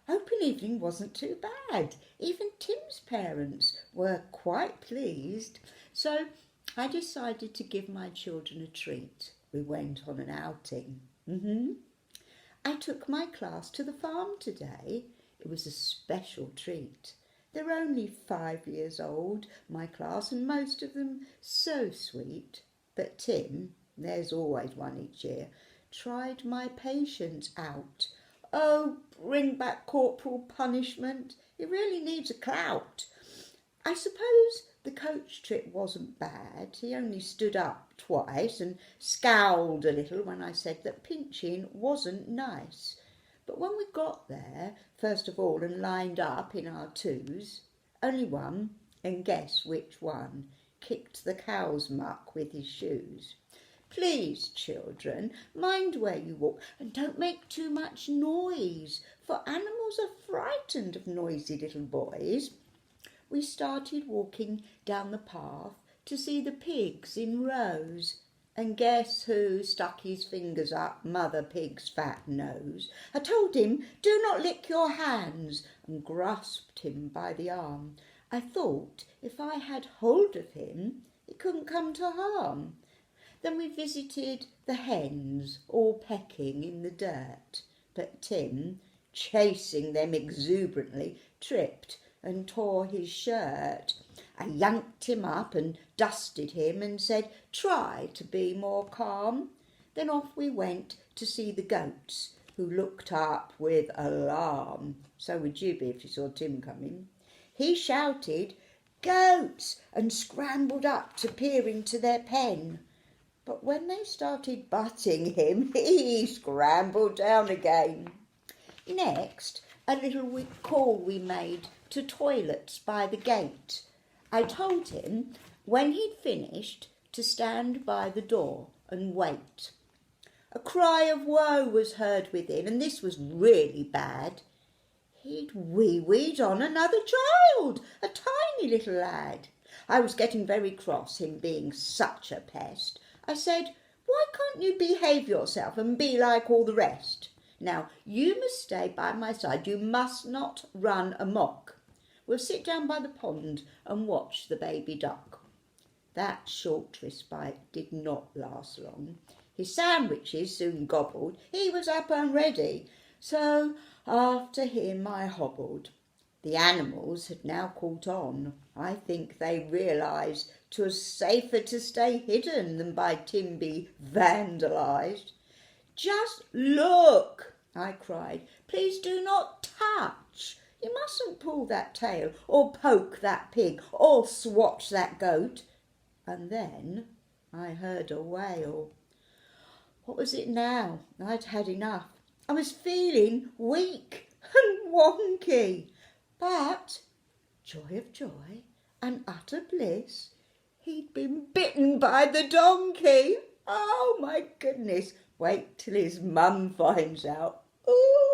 Open evening wasn't too bad. Even Tim's parents were quite pleased. So I decided to give my children a treat. We went on an outing. I took my class to the farm today. It was a special treat. They're only 5 years old, my class, and most of them so sweet. But Tim, there's always one each year, tried my patience out. Oh, bring back corporal punishment. It really needs a clout. I suppose the coach trip wasn't bad. He only stood up twice and scowled a little when I said that pinching wasn't nice. But when we got there, first of all, and lined up in our twos, only one, and guess which one, kicked the cow's muck with his shoes. Please, children, mind where you walk and don't make too much noise, for animals are frightened of noisy little boys. We started walking down the path to see the pigs in rows. And guess who stuck his fingers up Mother Pig's fat nose? I told him, do not lick your hands, and grasped him by the arm. I thought if I had hold of him, it couldn't come to harm. Then we visited the hens, all pecking in the dirt. But Tim, chasing them exuberantly, tripped and tore his shirt. I yanked him up and dusted him and said, try to be more calm. Then off we went to see the goats, who looked up with alarm. So would you be if you saw Tim coming. He shouted, goats, and scrambled up to peer into their pen. But when they started butting him, he scrambled down again. Next, a little call we made to toilets by the gate. I told him, when he'd finished, to stand by the door and wait. A cry of woe was heard within, and this was really bad. He'd wee-weed on another child, a tiny little lad. I was getting very cross, him being such a pest. I said, why can't you behave yourself and be like all the rest? Now, you must stay by my side. You must not run amok. We'll sit down by the pond and watch the baby duck. That short respite did not last long. His sandwiches soon gobbled. He was up and ready. So after him I hobbled. The animals had now caught on. I think they realised 'twas safer to stay hidden than by Tim be vandalised. Just look, I cried. Please do not touch. You mustn't pull that tail or poke that pig or swat that goat. And then I heard a wail. What was it now? I'd had enough. I was feeling weak and wonky. But, joy of joy and utter bliss, he'd been bitten by the donkey. Oh, my goodness. Wait till his mum finds out. Ooh.